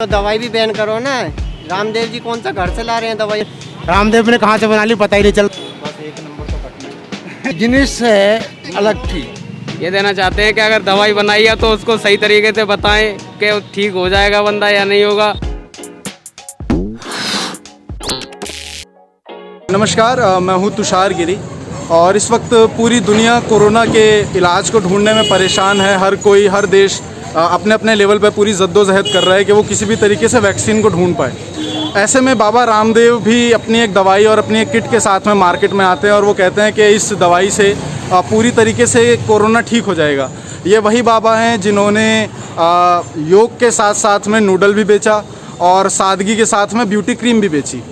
तो दवाई भी बैन करो ना। रामदेव जी कौन सा घर से ला रहे हैं दवाई? रामदेव ने कहाँ से बना ली पता ही नहीं चल। बस एक नंबर तो कटना बिजनेस है अलग थी। ये देना चाहते हैं कि अगर दवाई बनाई है तो उसको सही तरीके से बताएं कि ठीक हो जाएगा बंदा या नहीं होगा। नमस्कार, मैं हूं तुषार गिरी और इस वक्त पूरी दुनिया कोरोना के इलाज को ढूंढने में परेशान है। हर कोई, हर देश अपने अपने लेवल पर पूरी जद्दोजहद कर रहा है कि वो किसी भी तरीके से वैक्सीन को ढूंढ पाए। ऐसे में बाबा रामदेव भी अपनी एक दवाई और अपनी एक किट के साथ में मार्केट में आते हैं और वो कहते हैं कि इस दवाई से पूरी तरीके से कोरोना ठीक हो जाएगा। ये वही बाबा हैं जिन्होंने योग के साथ साथ में नूडल भी बेचा और सादगी के साथ में ब्यूटी क्रीम भी बेची।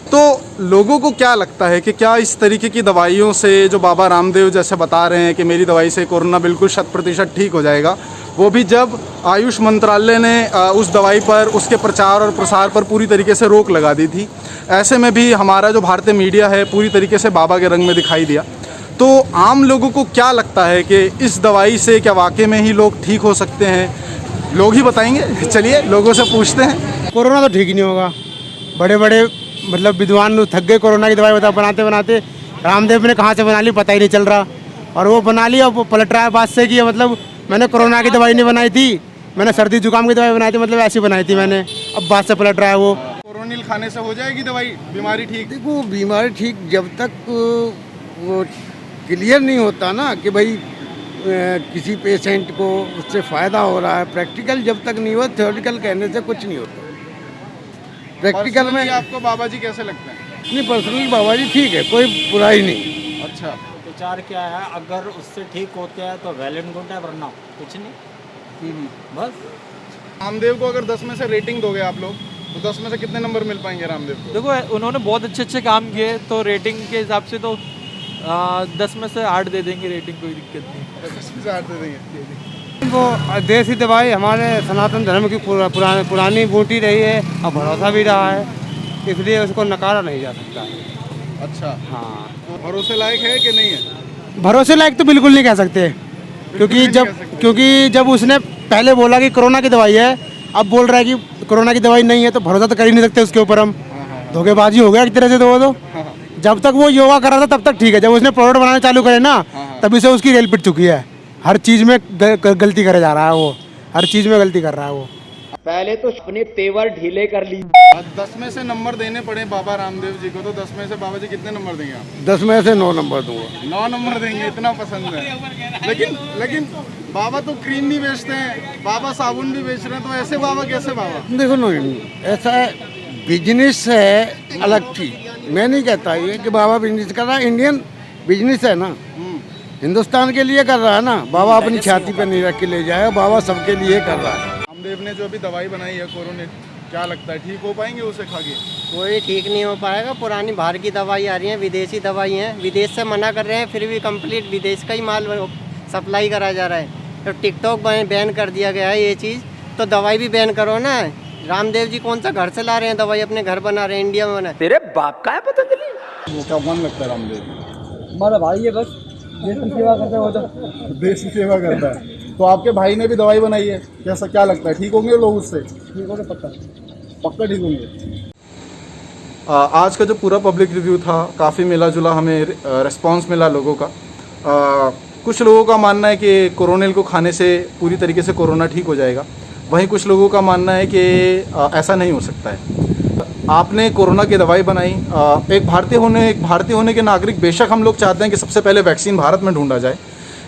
तो लोगों को क्या लगता है कि क्या इस तरीके की दवाइयों से, जो बाबा रामदेव जैसे बता रहे हैं कि मेरी दवाई से कोरोना बिल्कुल 100% ठीक हो जाएगा, वो भी जब आयुष मंत्रालय ने उस दवाई पर, उसके प्रचार और प्रसार पर पूरी तरीके से रोक लगा दी थी। ऐसे में भी हमारा जो भारतीय मीडिया है पूरी तरीके से बाबा के रंग में दिखाई दिया। तो आम लोगों को क्या लगता है कि इस दवाई से क्या वाकई में ही लोग ठीक हो सकते हैं? लोग ही बताएंगे। चलिए लोगों से पूछते हैं। कोरोना तो ठीक ही नहीं होगा। बड़े बड़े मतलब विद्वान लोग थक गए कोरोना की दवाई बनाते बनाते। रामदेव ने कहाँ से बना ली पता ही नहीं चल रहा, और वो बना ली और वो पलट रहा है बात से कि मतलब मैंने कोरोना की दवाई नहीं बनाई थी, मैंने सर्दी जुकाम की दवाई बनाई थी, मतलब ऐसी बनाई थी मैंने। अब बात से पलट रहा है वो। कोरोनिल खाने से हो जाएगी दवाई, बीमारी ठीक? देखो, बीमारी ठीक जब तक वो क्लियर नहीं होता ना कि भाई किसी पेशेंट को उससे फ़ायदा हो रहा है, प्रैक्टिकल जब तक नहीं हुआ, थ्योरेटिकल कहने से कुछ नहीं होता। प्रैक्टिकल में आपको बाबा जी कैसे लगते हैं? नहीं, पर्सनली बाबा जी ठीक है, कोई बुराई नहीं। अच्छा, विचार क्या है, अगर उससे ठीक होते हैं तो वेल एंड गुड है, वरना कुछ नहीं। बस रामदेव को अगर 10 में से रेटिंग दोगे आप लोग, तो 10 में से कितने नंबर मिल पाएंगे रामदेव को? देखो, उन्होंने बहुत अच्छे अच्छे काम किए, तो रेटिंग के हिसाब से तो 10 में से 8 दे देंगे रेटिंग, कोई दिक्कत नहीं। 10 में से 8 दे देंगे। वो देसी दवाई हमारे सनातन धर्म की पुरानी बूटी रही है और भरोसा भी रहा है, इसलिए उसको नकारा नहीं जा सकता है। अच्छा, हाँ, तो भरोसे लायक है कि नहीं है? भरोसे लायक तो बिल्कुल नहीं कह सकते, क्योंकि जब उसने पहले बोला कि कोरोना की दवाई है, अब बोल रहा है कि कोरोना की दवाई नहीं है, तो भरोसा तो कर ही नहीं सकते उसके ऊपर हम। धोखेबाजी हो गया एक तरह से तो वो तो। जब तक वो योगा कर रहा था तब तक ठीक है, जब उसने प्रोडक्ट बनाना चालू करे ना, तभी से उसकी रेल पिट चुकी है। हर चीज़ में गलती करे जा रहा है वो, हर चीज़ में गलती कर रहा है वो। पहले तो अपने तेवर ढीले कर ली। 10 में से नंबर देने पड़े बाबा रामदेव जी को, तो 10 में से बाबा जी कितने नंबर देंगे आप? 10 में से 9 नंबर दूंगा। 9 नंबर देंगे, इतना पसंद है। लेकिन बाबा तो क्रीम भी बेचते हैं, बाबा साबुन भी बेच रहे हैं, तो ऐसे बाबा कैसे बाबा? देखो ना, ऐसा है, बिजनेस है अलग थी। मैं नहीं कहता ये कि बाबा बिजनेस कर रहा है, इंडियन बिजनेस है ना, हिंदुस्तान के लिए कर रहा है ना। बाबा अपनी छाती पर नहीं रख के ले जाएगा, बाबा सबके लिए कर रहा है। रामदेव ने जो अभी दवाई बनाई है कोरोनिल, क्या लगता है ठीक हो पाएंगे उसे खा के? कोई ठीक नहीं हो पाएगा। पुरानी बाहर की दवाई आ रही है, विदेशी दवाई है, विदेश से मना कर रहे हैं, फिर भी कंप्लीट विदेश का ही माल सप्लाई करा जा रहा है। तो टिकटॉक बैन कर दिया गया है ये चीज़, तो दवाई भी बैन करो ना। रामदेव जी कौन सा घर से ला रहे हैं दवाई, अपने घर बना रहे हैं, इंडिया में बना। तेरे बाप का है पता चली। वो क्या मन लगता है रामदेव? हमारा भाई है, बस देश की सेवा करता है वो तो। देश की सेवा करता है। तो आपके भाई ने भी दवाई बनाई है, कैसा क्या लगता है ठीक होंगे लोग उससे? ठीक होगा, पक्का ठीक होंगे। आज का जो पूरा पब्लिक रिव्यू था, काफ़ी मिला जुला हमें रिस्पांस मिला लोगों का। कुछ लोगों का मानना है कि कोरोनिल को खाने से पूरी तरीके से कोरोना ठीक हो जाएगा, वहीं कुछ लोगों का मानना है कि ऐसा नहीं हो सकता है। आपने कोरोना की दवाई बनाई, एक भारतीय होने के नागरिक बेशक हम लोग चाहते हैं कि सबसे पहले वैक्सीन भारत में ढूंढा जाए,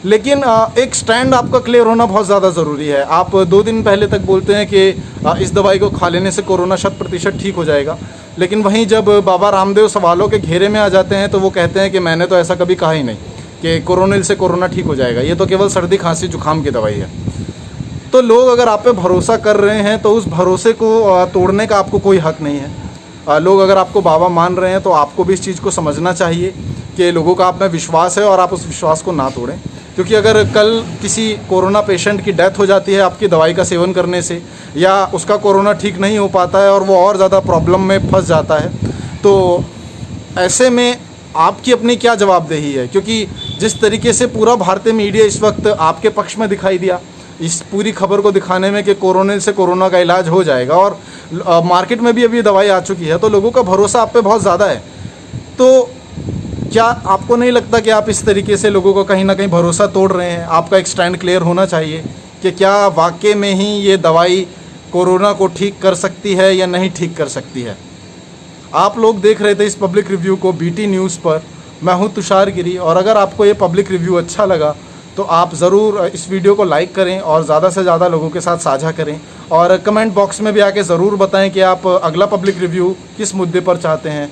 लेकिन एक स्टैंड आपका क्लियर होना बहुत ज़्यादा ज़रूरी है। आप 2 दिन पहले तक बोलते हैं कि इस दवाई को खा लेने से कोरोना 100% ठीक हो जाएगा, लेकिन वहीं जब बाबा रामदेव सवालों के घेरे में आ जाते हैं तो वो कहते हैं कि मैंने तो ऐसा कभी कहा ही नहीं कि कोरोनिल से कोरोना ठीक हो जाएगा, ये तो केवल सर्दी खांसी जुकाम की दवाई है। तो लोग अगर आप पे भरोसा कर रहे हैं तो उस भरोसे को तोड़ने का आपको कोई हक नहीं है। लोग अगर आपको बाबा मान रहे हैं तो आपको भी इस चीज़ को समझना चाहिए कि लोगों का आप में विश्वास है और आप उस विश्वास को ना तोड़ें, क्योंकि अगर कल किसी कोरोना पेशेंट की डेथ हो जाती है आपकी दवाई का सेवन करने से, या उसका कोरोना ठीक नहीं हो पाता है और वो और ज़्यादा प्रॉब्लम में फंस जाता है, तो ऐसे में आपकी अपनी क्या जवाबदेही है? क्योंकि जिस तरीके से पूरा भारतीय मीडिया इस वक्त आपके पक्ष में दिखाई दिया, इस पूरी खबर को दिखाने में कि कोरोनिल से कोरोना का इलाज हो जाएगा। और मार्केट में भी अभी दवाई आ चुकी है, तो लोगों का भरोसा आप पे बहुत ज़्यादा है। तो क्या आपको नहीं लगता कि आप इस तरीके से लोगों को कहीं ना कहीं भरोसा तोड़ रहे हैं? आपका एक स्टैंड क्लियर होना चाहिए कि क्या वाकई में ही ये दवाई कोरोना को ठीक कर सकती है या नहीं ठीक कर सकती है। आप लोग देख रहे थे इस पब्लिक रिव्यू को BT न्यूज़ पर। मैं हूं तुषार गिरी, और अगर आपको ये पब्लिक रिव्यू अच्छा लगा तो आप ज़रूर इस वीडियो को लाइक करें और ज़्यादा से ज़्यादा लोगों के साथ साझा करें, और कमेंट बॉक्स में भी आके ज़रूर बताएं कि आप अगला पब्लिक रिव्यू किस मुद्दे पर चाहते हैं।